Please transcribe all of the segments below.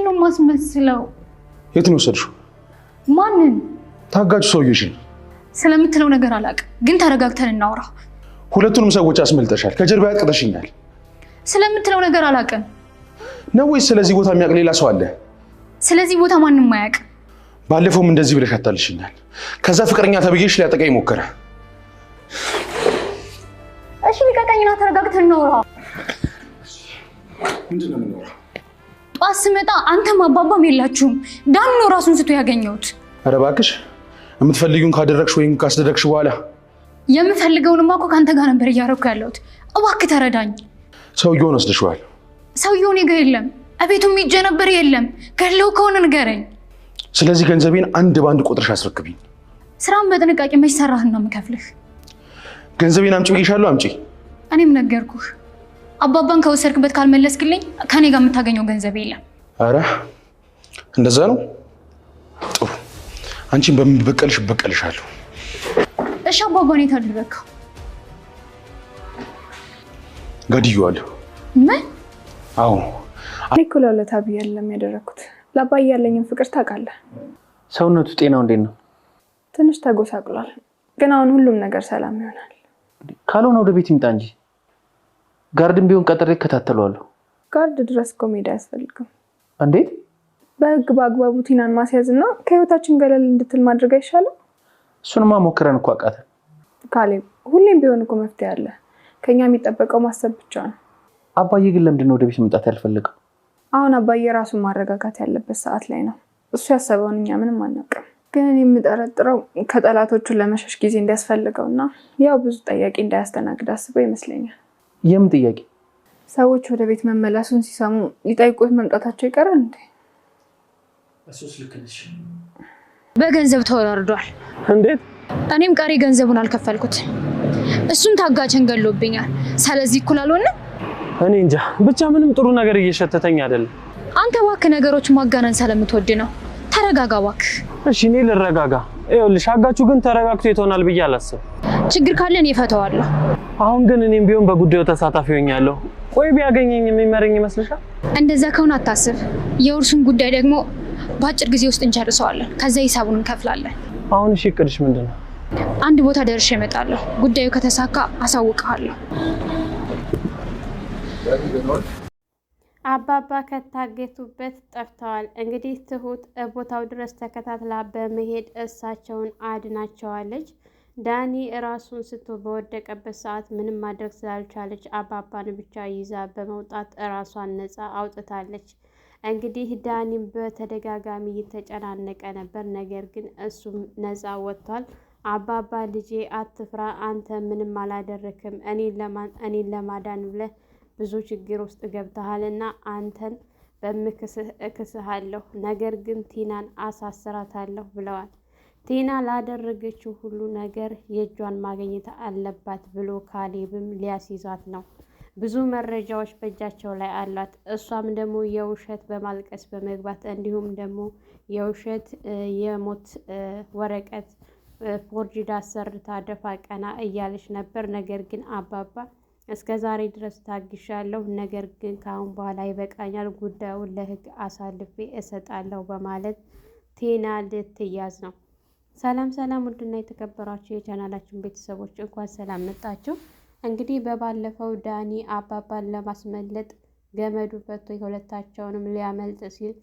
ምንድነው ማስመስለው? የት ነው ወሰድሽው? ማንን? ታጋጁ ሰውዬሽን። ስለምትለው ነገር አላውቅም፣ ግን ተረጋግተን እናውራ። ሁለቱንም ሰዎች አስመልጠሻል፣ ከጀርባ ያጥቅተሽኛል። ስለምትለው ነገር አላውቅም ነው ወይስ ስለዚህ ቦታ የሚያውቅ ሌላ ሰው አለ? ስለዚህ ቦታ ማንንም ማያውቅ። ባለፈውም እንደዚህ ብለሽ አታልሽኛል። ከዛ ፍቅረኛ ተብዬሽ ሊያጠቃኝ ሞከረ። እሺ ልቀቀኝና ተረጋግተን እናውራ። ምንድነው የምናወራው? ጧት ስመጣ አንተም አባባም የላችሁም። ዳኒ ነው ራሱን ስቶ ያገኘሁት። ኧረ እባክሽ የምትፈልጊውን ካደረግሽ ወይም ካስደረግሽ በኋላ የምፈልገውንማ እኮ ካንተ ጋር ነበር እያደረኩ ያለሁት። እባክህ ተረዳኝ። ሰውየውን ወስደሽዋል? ሰውየው እኔ ጋር የለም። እቤቱም ሂጄ ነበር፣ የለም። ገለው ከሆነ ንገረኝ። ስለዚህ ገንዘቤን አንድ ባንድ ቁጥርሽ አስረክቢኝ። ስራውን በጥንቃቄ መች ሰራህና የምከፍልህ? ገንዘቤን አምጪ ብዬሻለሁ፣ አምጪ። እኔም ነገርኩህ። አባባን ከወሰድክበት ካልመለስክልኝ ከኔ ጋር የምታገኘው ገንዘብ የለም። አረ እንደዛ ነው? ጥሩ፣ አንቺን በምበቀልሽ እበቀልሻለሁ። እሺ አባባን የት አደረግከው? ገድዬዋለሁ። ምን? አዎ እኔ እኮ ለውለታ ብዬ አይደለም ያደረኩት። ለአባዬ ያለኝን ፍቅር ታውቃለህ። ሰውነቱ ጤናው እንዴት ነው? ትንሽ ተጎሳቅሏል፣ ግን አሁን ሁሉም ነገር ሰላም ይሆናል። ካልሆነ ወደ ቤት ይምጣ እንጂ ጋርድም ቢሆን ቀጥሬ እከታተለዋለሁ። ጋርድ ድረስ እኮ መሄድ አያስፈልግም። እንዴት? በህግ በአግባቡ ቲናን ማስያዝና ከህይወታችን ገለል እንድትል ማድረግ አይሻልም? እሱንማ ሞክረን እኮ አቃተን። ካሌብ፣ ሁሌም ቢሆን እኮ መፍትሄ አለ። ከኛ የሚጠበቀው ማሰብ ብቻ ነው። አባዬ ግን ለምንድን ነው ወደ ቤት መምጣት ያልፈለገው? አሁን አባዬ ራሱን ማረጋጋት ያለበት ሰዓት ላይ ነው። እሱ ያሰበውን እኛ ምንም አናውቅም። ግን እኔ የምጠረጥረው ከጠላቶቹን ለመሸሽ ጊዜ እንዲያስፈልገውና ያው ብዙ ጥያቄ እንዳያስተናግድ አስበው ይመስለኛል። የምን ጥያቄ? ሰዎች ወደ ቤት መመለሱን ሲሰሙ ሊጠይቁት መምጣታቸው ይቀራል እንዴ? እሱስ ልክ ነሽ። በገንዘብ ተወራርዷል። እንዴት? እኔም ቀሪ ገንዘቡን አልከፈልኩት። እሱን ታጋቸን ገሎብኛል። ስለዚህ እኩል አልሆንም። እኔ እንጃ፣ ብቻ ምንም ጥሩ ነገር እየሸተተኝ አይደለም። አንተ እባክህ ነገሮች ማጋነን ስለምትወድ ነው። ተረጋጋ እባክህ። እሺ እኔ ልረጋጋ። ይኸውልሽ አጋቹ ግን ተረጋግቶ ይተውናል ብዬ አላስብም። ችግር ካለ እኔ እፈታዋለሁ። አሁን ግን እኔም ቢሆን በጉዳዩ ተሳታፊ ሆኛለሁ። ቆይ ቢያገኘኝ የሚመረኝ ይመስልሻል? እንደዛ ከሆነ አታስብ። የውርሱን ጉዳይ ደግሞ በአጭር ጊዜ ውስጥ እንጨርሰዋለን። ከዛ ሂሳቡን እንከፍላለን። አሁን እሺ እቅድሽ ምንድነው? አንድ ቦታ ደርሼ እመጣለሁ። ጉዳዩ ከተሳካ አሳውቅሃለሁ። አባባ ከታገቱበት ጠፍተዋል። እንግዲህ ትሁት ቦታው ድረስ ተከታትላ በመሄድ እሳቸውን አድናቸዋለች። ዳኒ ራሱን ስቶ በወደቀበት ሰዓት ምንም ማድረግ ስላልቻለች አባባን ብቻ ይዛ በመውጣት ራሷን ነፃ አውጥታለች። እንግዲህ ዳኒም በተደጋጋሚ እየተጨናነቀ ነበር። ነገር ግን እሱም ነፃ ወጥቷል። አባባ ልጄ አትፍራ፣ አንተ ምንም አላደረክም። እኔን ለማዳን ብለህ ብዙ ችግር ውስጥ ገብተሃልና አንተን በምክስህ እክስሃለሁ፣ ነገር ግን ቲናን አሳስራታለሁ ብለዋል። ቲና ላደረገችው ሁሉ ነገር የእጇን ማግኘት አለባት ብሎ ካሌብም ሊያስይዛት ነው። ብዙ መረጃዎች በእጃቸው ላይ አሏት። እሷም ደግሞ የውሸት በማልቀስ በመግባት እንዲሁም ደግሞ የውሸት የሞት ወረቀት ፎርጅድ አሰርታ ደፋ ቀና እያለች ነበር። ነገር ግን አባባ እስከ ዛሬ ድረስ ታግሻለሁ፣ ነገር ግን ከአሁን በኋላ ይበቃኛል፣ ጉዳዩን ለሕግ አሳልፌ እሰጣለሁ በማለት ቲና ልትያዝ ነው። ሰላም ሰላም፣ ውድና የተከበራችሁ የቻናላችን ቤተሰቦች እንኳን ሰላም መጣችሁ። እንግዲህ በባለፈው ዳኒ አባባን ለማስመለጥ ገመዱ ፈቶ የሁለታቸውንም ሊያመልጥ ሲል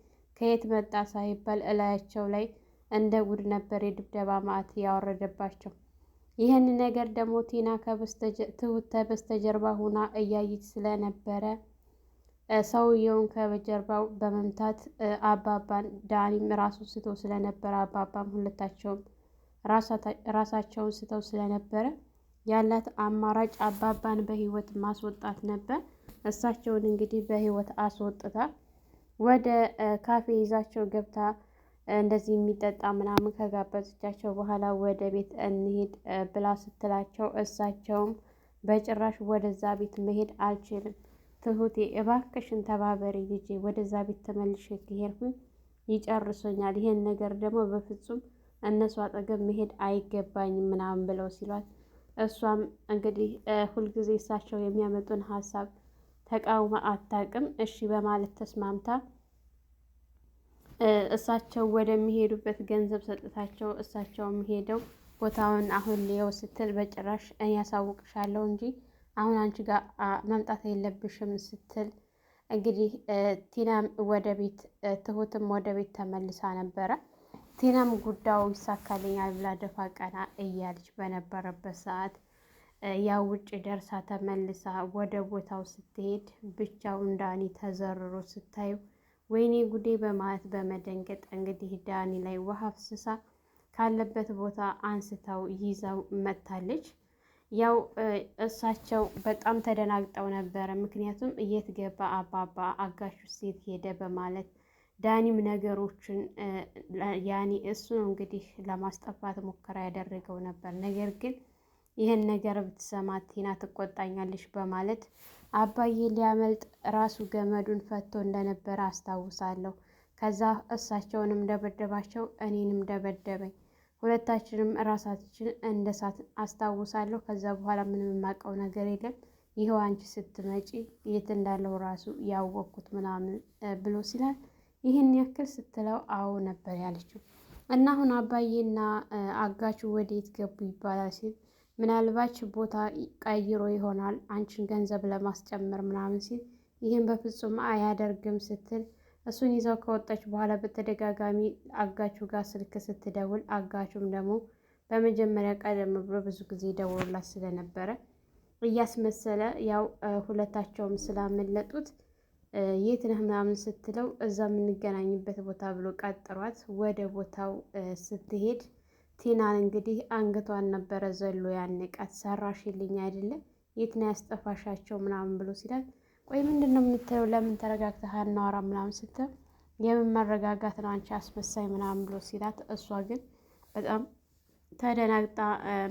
ከየት መጣ ሳይባል እላያቸው ላይ እንደ ጉድ ነበር የድብደባ ማዕት ያወረደባቸው። ይህን ነገር ደግሞ ቲና ትሁት በስተጀርባ ሁና እያየች ስለነበረ ሰውየውን ከጀርባው በመምታት አባባን ዳኒም ራሱን ስቶ ስለነበረ አባባም ሁለታቸውም ራሳቸውን ስተው ስለነበረ ያላት አማራጭ አባባን በህይወት ማስወጣት ነበር። እሳቸውን እንግዲህ በህይወት አስወጥታ ወደ ካፌ ይዛቸው ገብታ እንደዚህ የሚጠጣ ምናምን ከጋበዘቻቸው በኋላ ወደ ቤት እንሄድ ብላ ስትላቸው እሳቸውም በጭራሽ ወደዛ ቤት መሄድ አልችልም፣ ትሁቴ እባክሽን ተባበሪ ልጄ፣ ወደዛ ቤት ተመልሼ ከሄድኩኝ ይጨርሶኛል፣ ይሄን ነገር ደግሞ በፍጹም እነሱ አጠገብ መሄድ አይገባኝም ምናምን ብለው ሲሏት እሷም እንግዲህ ሁልጊዜ እሳቸው የሚያመጡን ሀሳብ ተቃውማ አታውቅም። እሺ በማለት ተስማምታ እሳቸው ወደሚሄዱበት ገንዘብ ሰጥታቸው እሳቸውም ሄደው ቦታውን አሁን ሊየው ስትል በጭራሽ እኔ ያሳውቅሻለሁ እንጂ አሁን አንቺ ጋር መምጣት የለብሽም ስትል እንግዲህ ቲናም ወደ ቤት ትሁትም ወደ ቤት ተመልሳ ነበረ። ቲናም ጉዳዩ ይሳካልኛል ብላ ደፋ ቀና እያለች በነበረበት ሰዓት ያው ውጭ ደርሳ ተመልሳ ወደ ቦታው ስትሄድ ብቻውን ዳኒ ተዘርሮ ስታዩ ወይኔ ጉዴ በማለት በመደንገጥ እንግዲህ ዳኒ ላይ ውሃ አፍስሳ ካለበት ቦታ አንስተው ይዛው መታለች። ያው እሳቸው በጣም ተደናግጠው ነበረ። ምክንያቱም የት ገባ አባባ አጋሹ ሴት ሄደ በማለት ዳኒም ነገሮችን ያኔ እሱ ነው እንግዲህ ለማስጠፋት ሙከራ ያደረገው ነበር። ነገር ግን ይህን ነገር ብትሰማ ቲና ትቆጣኛለች በማለት አባዬ ሊያመልጥ ራሱ ገመዱን ፈቶ እንደነበረ አስታውሳለሁ። ከዛ እሳቸውንም ደበደባቸው፣ እኔንም ደበደበኝ። ሁለታችንም ራሳችን እንደ ሳት አስታውሳለሁ። ከዛ በኋላ ምንም የማውቀው ነገር የለም። ይኸው አንቺ ስትመጪ የት እንዳለው ራሱ ያወቅኩት ምናምን ብሎ ሲላል ይህን ያክል ስትለው አዎ ነበር ያለችው። እና አሁን አባዬና አጋቹ ወዴት ገቡ ይባላል ሲል ምናልባች ቦታ ቀይሮ ይሆናል አንቺን ገንዘብ ለማስጨመር ምናምን ሲል ይህን በፍጹም አያደርግም ስትል እሱን ይዘው ከወጣች በኋላ በተደጋጋሚ አጋቹ ጋር ስልክ ስትደውል አጋቹም ደግሞ በመጀመሪያ ቀደም ብሎ ብዙ ጊዜ ደውሎላት ስለነበረ እያስመሰለ ያው ሁለታቸውም ስላመለጡት የት ነህ ምናምን ስትለው እዛ የምንገናኝበት ቦታ ብሎ ቀጥሯት ወደ ቦታው ስትሄድ ቲናን እንግዲህ አንገቷን ነበረ ዘሎ ያነቃት። ሰራሽልኝ አይደለ የት ነው ያስጠፋሻቸው ምናምን ብሎ ሲላል ቆይ ምንድን ነው የምትለው? ለምን ተረጋግተህ አናወራ ምናምን ስትለው የምን መረጋጋት ነው አንቺ አስመሳይ ምናምን ብሎ ሲላት እሷ ግን በጣም ተደናግጣ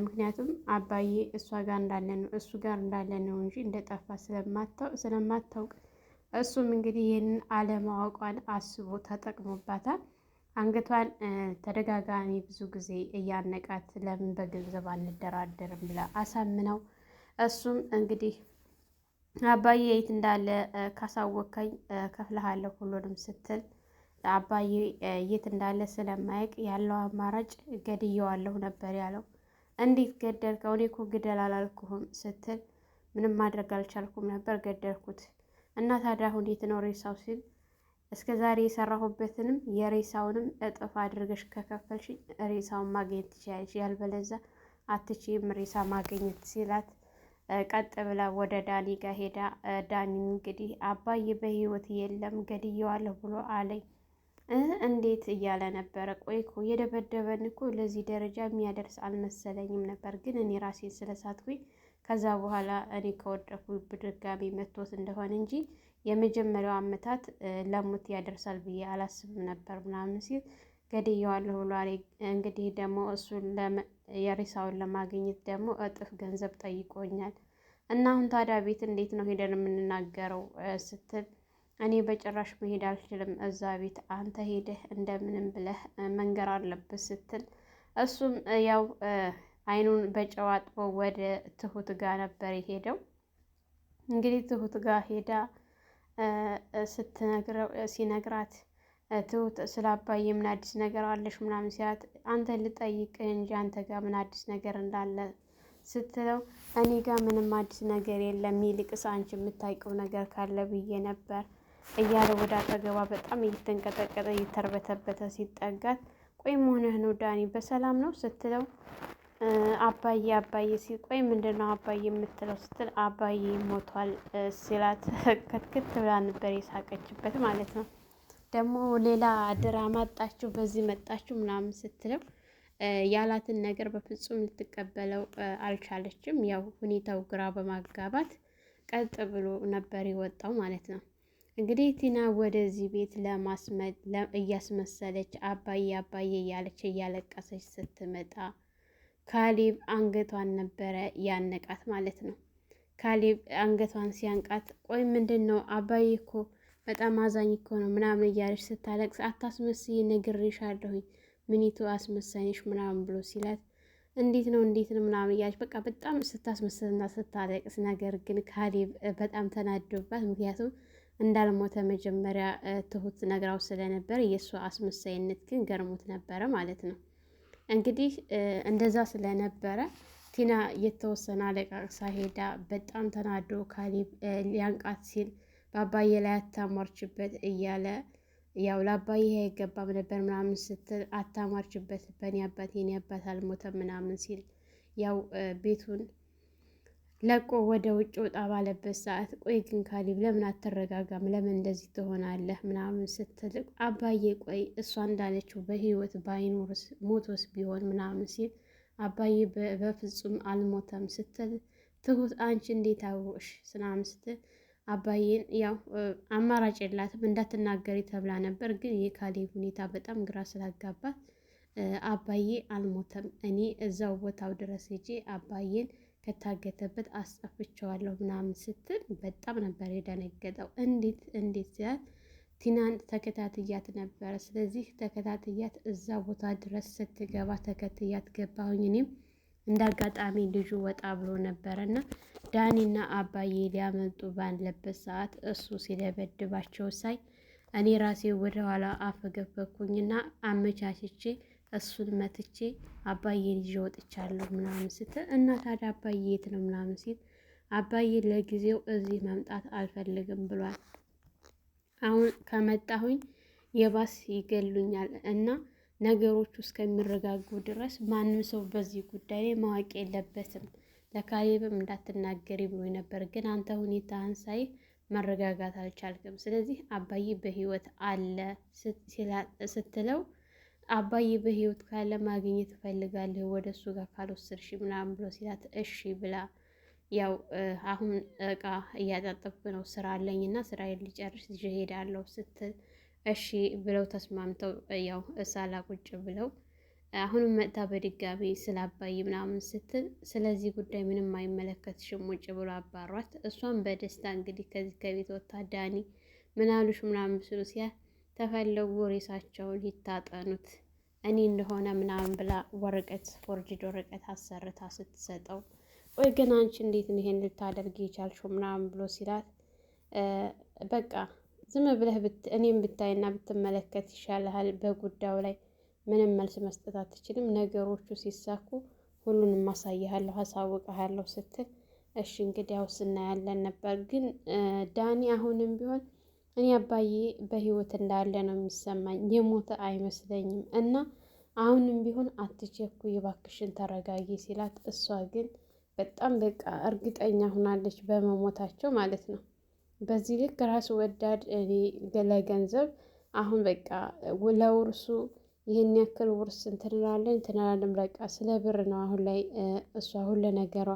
ምክንያቱም አባዬ እሷ ጋር እንዳለ ነው እሱ ጋር እንዳለ ነው እንጂ እንደጠፋ ስለማታውቅ እሱም እንግዲህ ይህንን አለማወቋን አስቦ ተጠቅሞባታል። አንገቷን ተደጋጋሚ ብዙ ጊዜ እያነቃት ለምን በገንዘብ አንደራደርም ብላ አሳምነው እሱም እንግዲህ አባዬ የት እንዳለ ካሳወቀኝ ከፍልሃለሁ ሁሉንም ስትል አባዬ የት እንዳለ ስለማያውቅ ያለው አማራጭ ገድየዋለሁ ነበር ያለው። እንዴት ገደልከው? እኔ እኮ ግደል አላልኩህም ስትል ምንም ማድረግ አልቻልኩም ነበር ገደልኩት። እና ታዲያ አሁን የት ነው ሬሳው ሲል እስከ ዛሬ የሰራሁበትንም የሬሳውንም እጥፍ አድርገሽ ከከፈልሽኝ ሬሳውን ማግኘት ትችያለሽ፣ ያልበለዛ አትችይም ሬሳ ማግኘት ሲላት ቀጥ ብላ ወደ ዳኒ ጋር ሄዳ ዳኒን እንግዲህ አባዬ በህይወት የለም ገድየዋለሁ ብሎ አለኝ እንዴት እያለ ነበረ። ቆይ እኮ የደበደበን እኮ ለዚህ ደረጃ የሚያደርስ አልመሰለኝም ነበር፣ ግን እኔ ራሴን ስለሳትኩኝ ከዛ በኋላ እኔ ከወደኩ በድጋሚ መቶት እንደሆነ እንጂ የመጀመሪያው አመታት ለሙት ያደርሳል ብዬ አላስብም ነበር ምናምን ሲል ገድየዋለሁ ብሎ አለኝ። እንግዲህ ደግሞ እሱን የሬሳውን ለማግኘት ደግሞ እጥፍ ገንዘብ ጠይቆኛል። እና አሁን ታዲያ ቤት እንዴት ነው ሄደን የምንናገረው ስትል እኔ በጭራሽ መሄድ አልችልም እዛ ቤት አንተ ሄደህ እንደምንም ብለህ መንገር አለብህ ስትል እሱም ያው አይኑን በጨው አጥቦ ወደ ትሁት ጋር ነበር የሄደው። እንግዲህ ትሁት ጋር ሄዳ ሲነግራት ትሁት ስለ አባዬ ምን አዲስ ነገር አለሽ ምናምን ሲላት አንተ ልጠይቅህ እንጂ አንተ ጋር ምን አዲስ ነገር እንዳለ ስትለው እኔ ጋር ምንም አዲስ ነገር የለም፣ ይልቅስ አንቺ የምታውቂው ነገር ካለ ብዬ ነበር እያለ ወደ አጠገቧ በጣም እየተንቀጠቀጠ እየተርበተበተ ሲጠጋት ቆይ መሆንህ ነው ዳኒ በሰላም ነው ስትለው አባዬ አባዬ ሲል ቆይ ምንድን ነው አባዬ የምትለው ስትል አባዬ ሞቷል ሲላት ከትክት ብላ ነበር የሳቀችበት ማለት ነው። ደግሞ ሌላ ድራማ አጣችሁ በዚህ መጣችሁ ምናምን ስትለው ያላትን ነገር በፍጹም ልትቀበለው አልቻለችም። ያው ሁኔታው ግራ በማጋባት ቀጥ ብሎ ነበር የወጣው ማለት ነው። እንግዲህ ቲና ወደዚህ ቤት እያስመሰለች አባዬ አባዬ እያለች እያለቀሰች ስትመጣ ካሌብ አንገቷን ነበረ ያነቃት ማለት ነው። ካሌብ አንገቷን ሲያንቃት ቆይ ምንድን ነው አባዬ እኮ በጣም አዛኝ እኮ ነው ምናምን እያለች ስታለቅስ አታስመስይ ነግሬሻለሁኝ ምኒቱ አስመሳይሽ ምናምን ብሎ ሲላት እንዴት ነው ምናምን እያለች በቃ በጣም ስታስመስልና ስታለቅስ፣ ነገር ግን ካሌብ በጣም ተናዶባት። ምክንያቱም እንዳልሞተ መጀመሪያ ትሁት ነግራው ስለነበር የእሷ አስመሳይነት ግን ገርሞት ነበረ ማለት ነው። እንግዲህ እንደዛ ስለነበረ ቲና የተወሰነ አለቃቅሳ ሄዳ በጣም ተናዶ ካሌብ ሊያንቃት ሲል በአባዬ ላይ አታሟርችበት እያለ ያው ለአባዬ አይገባም ነበር ምናምን ስትል አታሟርችበት በእኔ አባት አልሞተም ምናምን ሲል ያው ቤቱን ለቆ ወደ ውጭ ወጣ ባለበት ሰዓት ቆይ ግን ካሌብ ለምን አትረጋጋም? ለምን እንደዚህ ትሆናለህ? ምናምን ስትል አባዬ ቆይ እሷ እንዳለችው በህይወት ባይኖርስ ሞቶስ ቢሆን ምናምን ሲል አባዬ በፍጹም አልሞተም ስትል ትሁት አንቺ እንዴት አወቅሽ? ምናምን ስትል አባዬን ያው አማራጭ የላትም እንዳትናገሪ ተብላ ነበር። ግን የካሌብ ሁኔታ በጣም ግራ ስላጋባት አባዬ አልሞተም፣ እኔ እዛው ቦታው ድረስ ሄጄ አባዬን ከታገተበት አስጠፍቼዋለሁ ምናምን ስትል በጣም ነበር የደነገጠው። እንዴት ሲያት ቲናን ተከታትያት ነበረ። ስለዚህ ተከታትያት እዛ ቦታ ድረስ ስትገባ ተከትያት ገባሁኝ። እኔም እንዳጋጣሚ ልጁ ወጣ ብሎ ነበረና ዳኒና አባዬ ሊያመልጡ ባለበት ሰዓት እሱ ሲደበድባቸው ሳይ እኔ ራሴ ወደኋላ አፈገፈኩኝና አመቻችቼ እሱን መትቼ አባዬን ይዤ ወጥቻለሁ ምናምን ስትል እና ታዲያ አባዬ የት ነው ምናምን ሲል አባዬ ለጊዜው እዚህ መምጣት አልፈልግም ብሏል። አሁን ከመጣሁኝ የባስ ይገሉኛል እና ነገሮቹ እስከሚረጋጉ ድረስ ማንም ሰው በዚህ ጉዳይ ላይ ማወቅ የለበትም፣ ለካሌብም እንዳትናገሪ ብሎ ነበር። ግን አንተ ሁኔታህን ሳይ መረጋጋት አልቻልክም። ስለዚህ አባዬ በህይወት አለ ስትለው አባዬ በህይወት ካለ ማግኘት እፈልጋለሁ ወደ እሱ ጋር ካልወሰድሽ ምናምን ብሎ ሲላት እሺ ብላ ያው አሁን እቃ እያጣጠብኩ ነው ስራ አለኝና ስራዬን ሊጨርስ ይዤ እሄዳለሁ ስትል እሺ ብለው ተስማምተው ያው እሳላ ቁጭ ብለው አሁንም መጥታ በድጋሚ ስለ አባዬ ምናምን ስትል ስለዚህ ጉዳይ ምንም አይመለከትሽም ውጭ ብሎ አባሯት። እሷም በደስታ እንግዲህ ከዚህ ከቤት ወጥታ ዳኒ ምናሉሽ ምናምን ስሉ ሲያ ተፈለጉ ሬሳቸውን ይታጠኑት እኔ እንደሆነ ምናምን ብላ ወረቀት ፎርጅድ ወረቀት አሰርታ ስትሰጠው ወይ ግን አንቺ እንዴት ነው ይሄን ልታደርጊ የቻልሽው ምናምን ብሎ ሲላት በቃ ዝም ብለህ እኔም ብታይና ብትመለከት ይሻልሃል፣ በጉዳዩ ላይ ምንም መልስ መስጠት አትችልም፣ ነገሮቹ ሲሳኩ ሁሉንም ማሳይሃለሁ አሳውቅሃለሁ ስትል እሺ እንግዲህ ያው እናያለን ነበር። ግን ዳኒ አሁንም ቢሆን እኔ አባዬ በህይወት እንዳለ ነው የሚሰማኝ፣ የሞተ አይመስለኝም እና አሁንም ቢሆን አትቸኩይ እባክሽን ተረጋጊ ሲላት እሷ ግን በጣም በቃ እርግጠኛ ሆናለች በመሞታቸው ማለት ነው። በዚህ ልክ ራስ ወዳድ እኔ ለገንዘብ አሁን በቃ ለውርሱ ይህን ያክል ውርስ እንትንላለን በቃ ስለ ብር ነው አሁን ላይ እሷ ሁሉ ነገሯ።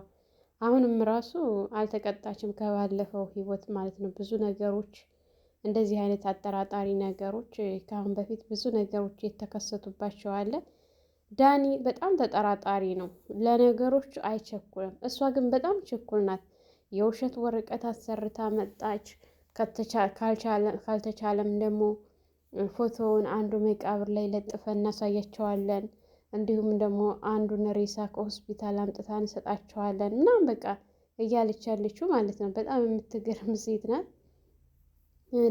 አሁንም ራሱ አልተቀጣችም ከባለፈው ህይወት ማለት ነው። ብዙ ነገሮች እንደዚህ አይነት አጠራጣሪ ነገሮች ከአሁን በፊት ብዙ ነገሮች የተከሰቱባቸው አለ። ዳኒ በጣም ተጠራጣሪ ነው፣ ለነገሮች አይቸኩልም። እሷ ግን በጣም ችኩል ናት። የውሸት ወረቀት አሰርታ መጣች። ካልተቻለም ደግሞ ፎቶውን አንዱ መቃብር ላይ ለጥፈን እናሳያቸዋለን፣ እንዲሁም ደግሞ አንዱን ሬሳ ከሆስፒታል አምጥታ እንሰጣቸዋለን ምናምን በቃ እያለች ያለችው ማለት ነው። በጣም የምትገርም ሴት ናት።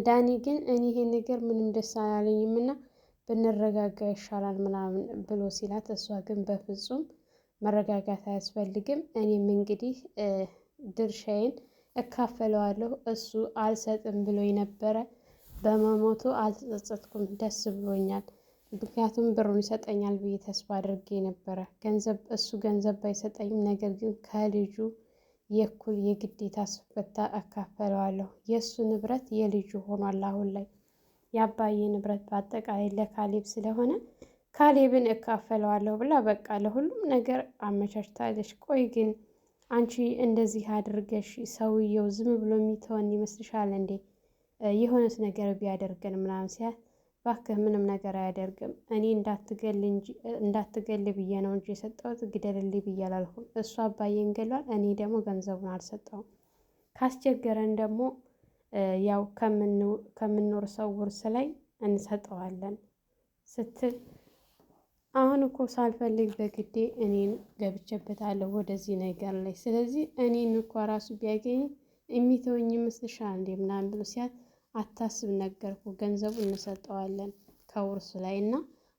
ዳኒ ግን እኔ ይሄን ነገር ምንም ደስ አላለኝም እና ብንረጋጋ ይሻላል ምናምን ብሎ ሲላት እሷ ግን በፍጹም መረጋጋት አያስፈልግም፣ እኔም እንግዲህ ድርሻዬን እካፈለዋለሁ፣ እሱ አልሰጥም ብሎ ነበረ። በመሞቱ አልተጸጸትኩም፣ ደስ ብሎኛል። ምክንያቱም ብሩን ይሰጠኛል ብዬ ተስፋ አድርጌ ነበረ። እሱ ገንዘብ ባይሰጠኝም ነገር ግን ከልጁ የእኩል የግዴታ ስፈታ እካፈለዋለሁ። የእሱ ንብረት የልጁ ሆኗል። አሁን ላይ የአባዬ ንብረት በአጠቃላይ ለካሌብ ስለሆነ ካሌብን እካፈለዋለሁ ብላ በቃ ለሁሉም ነገር አመቻችታለች። ቆይ ግን አንቺ እንደዚህ አድርገሽ ሰውየው ዝም ብሎ የሚተወን ይመስልሻል እንዴ? የሆነስ ነገር ቢያደርገን ምናምን ሲያት እባክህ ምንም ነገር አያደርግም፣ እኔ እንዳትገል ብዬ ነው እንጂ የሰጠሁት ግደልልኝ ብዬ አላልኩም። እሱ አባዬን ገሏል፣ እኔ ደግሞ ገንዘቡን አልሰጠውም። ካስቸገረን ደግሞ ያው ከምንኖር ሰው ውርስ ላይ እንሰጠዋለን ስትል አሁን እኮ ሳልፈልግ በግዴ እኔን ገብቼበታለሁ ወደዚህ ነገር ላይ። ስለዚህ እኔን እኮ ራሱ ቢያገኝ የሚተወኝ ይመስልሻል እንዴ ምናምን ብሎ ሲያት አታስብ፣ ነገርኩ፣ ገንዘቡ እንሰጠዋለን ከውርሱ ላይ እና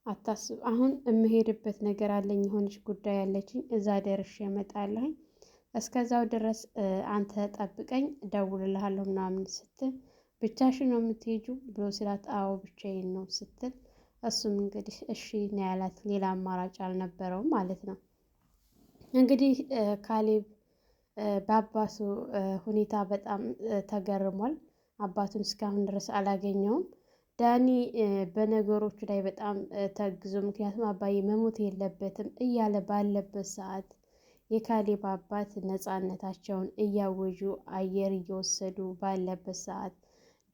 አታስብ። አሁን የምሄድበት ነገር አለኝ፣ የሆነች ጉዳይ አለችኝ፣ እዛ ደርሼ እመጣለሁኝ። እስከዛው ድረስ አንተ ጠብቀኝ፣ እደውልልሃለሁ ምናምን ስትል ብቻሽን ነው የምትሄጂው ብሎ ሲላት አዎ ብቻዬን ነው ስትል እሱም እንግዲህ እሺ ነው ያላት። ሌላ አማራጭ አልነበረውም ማለት ነው። እንግዲህ ካሌብ በአባቱ ሁኔታ በጣም ተገርሟል። አባቱን እስካሁን ድረስ አላገኘውም። ዳኒ በነገሮቹ ላይ በጣም ተግዞ፣ ምክንያቱም አባዬ መሞት የለበትም እያለ ባለበት ሰዓት የካሌብ አባት ነፃነታቸውን እያወጁ አየር እየወሰዱ ባለበት ሰዓት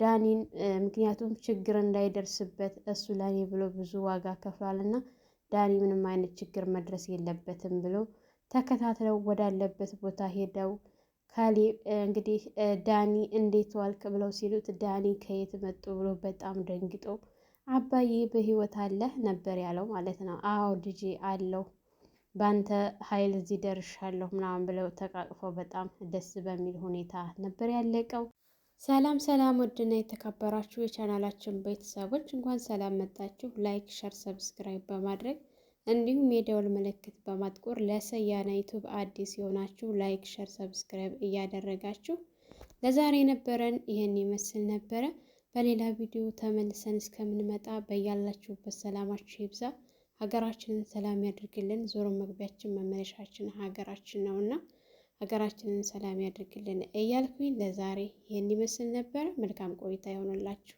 ዳኒን ምክንያቱም ችግር እንዳይደርስበት እሱ ለኔ ብሎ ብዙ ዋጋ ከፍሏል እና ዳኒ ምንም አይነት ችግር መድረስ የለበትም ብሎ ተከታትለው ወዳለበት ቦታ ሄደው ካሌብ እንግዲህ ዳኒ እንዴት ዋልክ ብለው ሲሉት ዳኒ ከየት መጡ ብሎ በጣም ደንግጦ አባዬ በህይወት አለህ ነበር ያለው ማለት ነው። አዎ ልጄ አለው፣ በአንተ ኃይል እዚህ ደርሻለሁ ምናምን ብለው ተቃቅፈው በጣም ደስ በሚል ሁኔታ ነበር ያለቀው። ሰላም ሰላም፣ ውድና የተከበራችሁ የቻናላችን ቤተሰቦች እንኳን ሰላም መጣችሁ። ላይክ፣ ሸር፣ ሰብስክራይብ በማድረግ እንዲሁም የደወል ምልክት በማጥቆር ለሰያና ዩቱብ አዲስ የሆናችሁ ላይክ፣ ሸር፣ ሰብስክራይብ እያደረጋችሁ ለዛሬ ነበረን ይህን ይመስል ነበረ። በሌላ ቪዲዮ ተመልሰን እስከምንመጣ በያላችሁበት ሰላማችሁ ይብዛ። ሀገራችንን ሰላም ያድርግልን። ዞሮ መግቢያችን መመለሻችን ሀገራችን ነውና ሀገራችንን ሰላም ያድርግልን እያልኩኝ ለዛሬ ይህን ይመስል ነበር። መልካም ቆይታ ይሆንላችሁ።